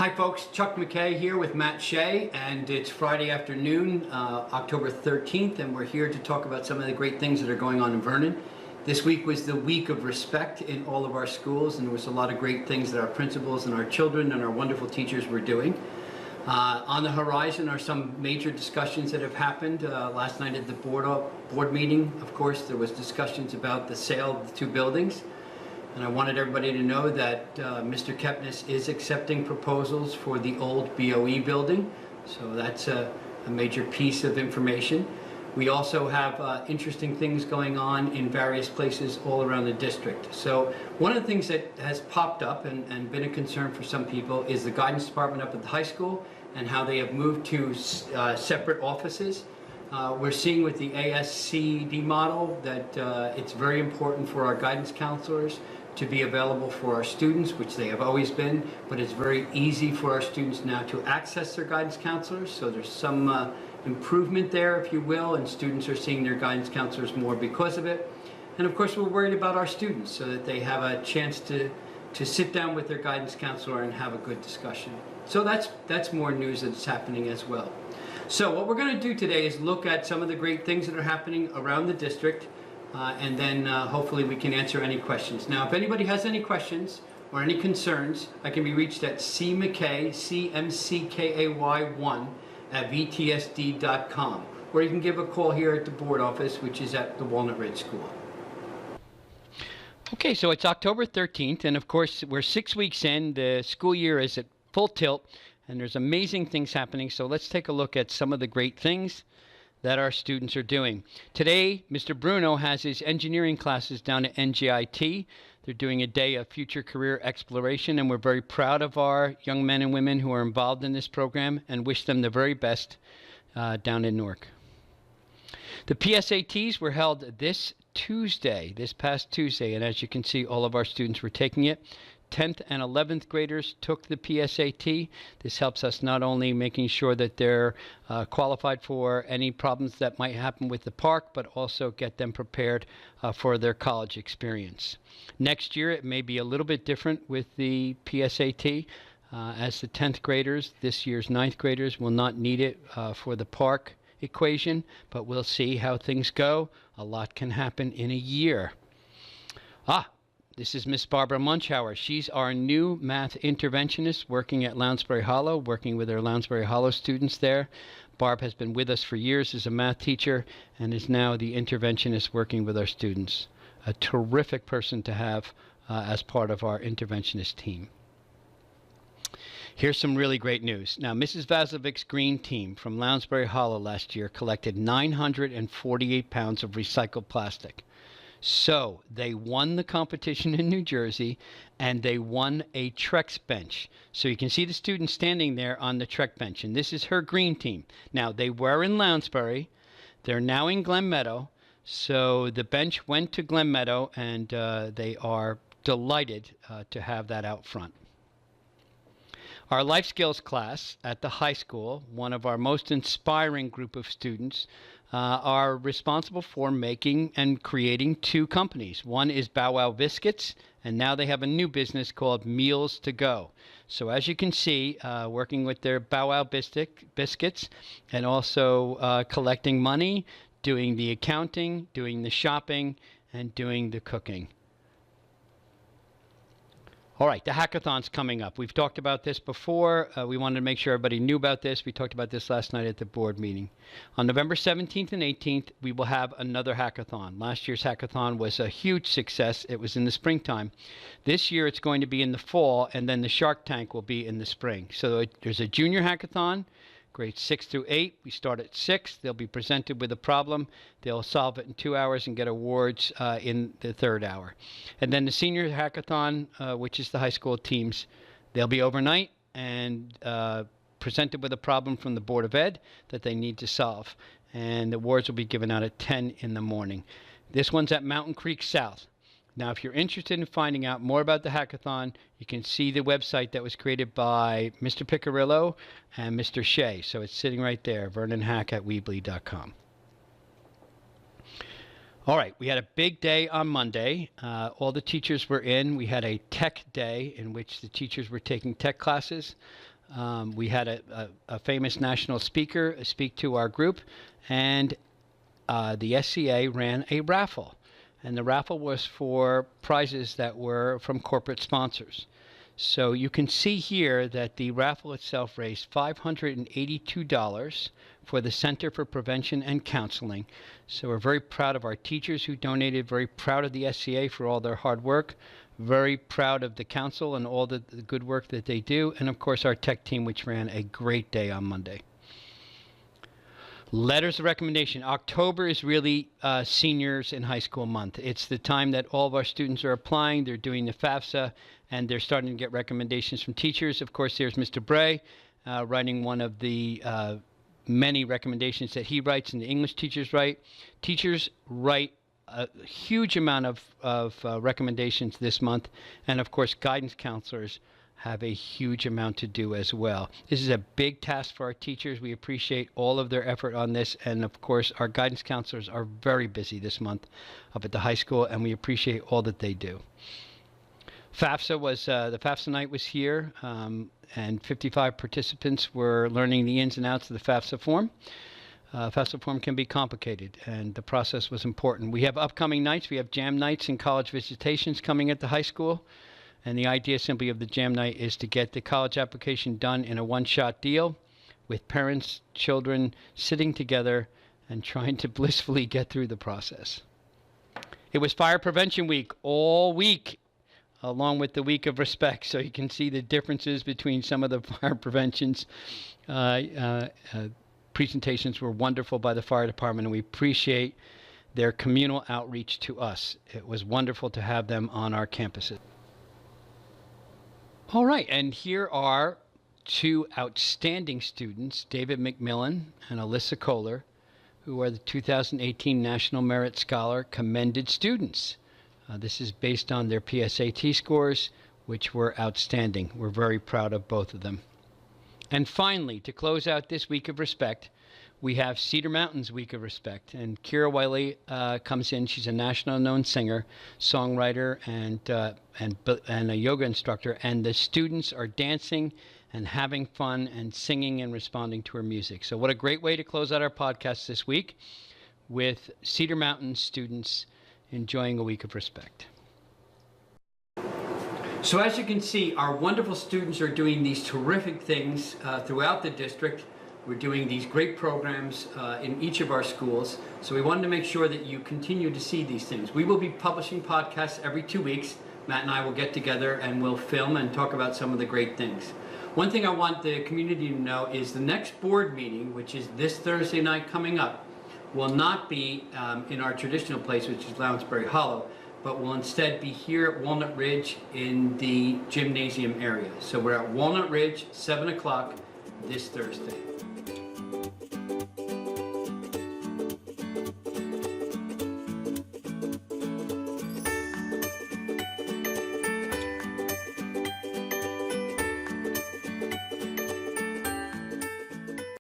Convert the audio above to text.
Hi folks, Chuck McKay here with Matt Shea, and it's Friday afternoon, October 13th, and we're here to talk about some of the great things that are going on in Vernon. This week was the week of respect in all of our schools, and there was a lot of great things that our principals and our children and our wonderful teachers were doing. On the horizon are some major discussions that have happened. Last night at the board meeting, of course, there was discussions about the sale of the two buildings. And I wanted everybody to know that Mr. Kepnes is accepting proposals for the old BOE building. So that's a major piece of information. We also have interesting things going on in various places all around the district. So one of the things that has popped up and been a concern for some people is the guidance department up at the high school and how they have moved to separate offices. We're seeing with the ASCD model that it's very important for our guidance counselors to be available for our students, which they have always been, but it's very easy for our students now to access their guidance counselors. So there's some improvement there, if you will, and students are seeing their guidance counselors more because of it. And of course, we're worried about our students so that they have a chance to sit down with their guidance counselor and have a good discussion. So that's more news that's happening as well. So what we're going to do today is look at some of the great things that are happening around the district, and then hopefully we can answer any questions. Now, if anybody has any questions or any concerns, I can be reached at CMcKay, CMCKAY1 at VTSD.com, or you can give a call here at the board office, which is at the Walnut Ridge School. Okay, so it's October 13th, and of course we're 6 weeks in. The school year is at full tilt, and there's amazing things happening. So let's take a look at some of the great things that our students are doing. Today, Mr. Bruno has his engineering classes down at NGIT. They're doing a day of future career exploration, and we're very proud of our young men and women who are involved in this program and wish them the very best down in Newark. The PSATs were held this past Tuesday, and as you can see, all of our students were taking it. 10th and 11th graders took the PSAT. This helps us not only making sure that they're qualified for any problems that might happen with the park, but also get them prepared for their college experience. Next year, it may be a little bit different with the PSAT, as the 10th graders, this year's 9th graders, will not need it for the park equation, but we'll see how things go. A lot can happen in a year. This is Miss Barbara Munchauer. She's our new math interventionist working at Lounsbury Hollow, working with our Lounsbury Hollow students there. Barb has been with us for years as a math teacher and is now the interventionist working with our students. A terrific person to have as part of our interventionist team. Here's some really great news. Now, Mrs. Vaslovic's green team from Lounsbury Hollow last year collected 948 pounds of recycled plastic. So they won the competition in New Jersey, and they won a TREX bench. So you can see the students standing there on the TREX bench, and this is her green team. Now, they were in Lounsbury. They're now in Glen Meadow. So the bench went to Glen Meadow, and they are delighted to have that out front. Our life skills class at the high school, one of our most inspiring group of students, are responsible for making and creating two companies. One is Bow Wow Biscuits, and now they have a new business called Meals to Go. So as you can see, working with their Bow Wow biscuits and also collecting money, doing the accounting, doing the shopping, and doing the cooking. All right, the hackathon's coming up. We've talked about this before. We wanted to make sure everybody knew about this. We talked about this last night at the board meeting. On November 17th and 18th, we will have another hackathon. Last year's hackathon was a huge success. It was in the springtime. This year, it's going to be in the fall, and then the Shark Tank will be in the spring. So there's a junior hackathon, grades 6 through 8. We start at 6. They'll be presented with a problem. They'll solve it in 2 hours and get awards in the 3rd hour. And then the senior hackathon, which is the high school teams, they'll be overnight and presented with a problem from the Board of Ed that they need to solve. And the awards will be given out at 10 in the morning. This one's at Mountain Creek South. Now, if you're interested in finding out more about the hackathon, you can see the website that was created by Mr. Piccirillo and Mr. Shea. So it's sitting right there, vernonhack@weebly.com. All right, we had a big day on Monday. All the teachers were in. We had a tech day in which the teachers were taking tech classes. We had a famous national speaker speak to our group, and the SCA ran a raffle. And the raffle was for prizes that were from corporate sponsors. So you can see here that the raffle itself raised $582 for the Center for Prevention and Counseling. So we're very proud of our teachers who donated, very proud of the SCA for all their hard work, very proud of the council and all the good work that they do, and of course our tech team, which ran a great day on Monday. Letters of recommendation. October is really seniors in high school month. It's the time that all of our students are applying. They're doing the FAFSA, and they're starting to get recommendations from teachers. Of course, there's Mr. Bray writing one of the many recommendations that he writes and the English teachers write. Teachers write a huge amount of recommendations this month, and of course, guidance counselors have a huge amount to do as well. This is a big task for our teachers. We appreciate all of their effort on this, and of course our guidance counselors are very busy this month up at the high school, and we appreciate all that they do. FAFSA was, the FAFSA night was here, and 55 participants were learning the ins and outs of the FAFSA form. FAFSA form can be complicated, and the process was important. We have upcoming nights. We have jam nights and college visitations coming at the high school. And the idea simply of the jam night is to get the college application done in a one-shot deal with parents, children sitting together and trying to blissfully get through the process. It was Fire Prevention Week all week, along with the Week of Respect. So you can see the differences between some of the fire preventions. Presentations were wonderful by the fire department, and we appreciate their communal outreach to us. It was wonderful to have them on our campuses. All right, and here are two outstanding students, David McMillan and Alyssa Kohler, who are the 2018 National Merit Scholar commended students. This is based on their PSAT scores, which were outstanding. We're very proud of both of them. And finally, to close out this Week of Respect, we have Cedar Mountain's Week of Respect. And Kira Wiley comes in. She's a national known singer, songwriter, and a yoga instructor. And the students are dancing and having fun and singing and responding to her music. So what a great way to close out our podcast this week with Cedar Mountain students enjoying a Week of Respect. So as you can see, our wonderful students are doing these terrific things throughout the district. We're doing these great programs in each of our schools. So we wanted to make sure that you continue to see these things. We will be publishing podcasts every 2 weeks. Matt and I will get together and we'll film and talk about some of the great things. One thing I want the community to know is the next board meeting, which is this Thursday night coming up, will not be in our traditional place, which is Lounsbury Hollow, but will instead be here at Walnut Ridge in the gymnasium area. So we're at Walnut Ridge, 7 o'clock this Thursday.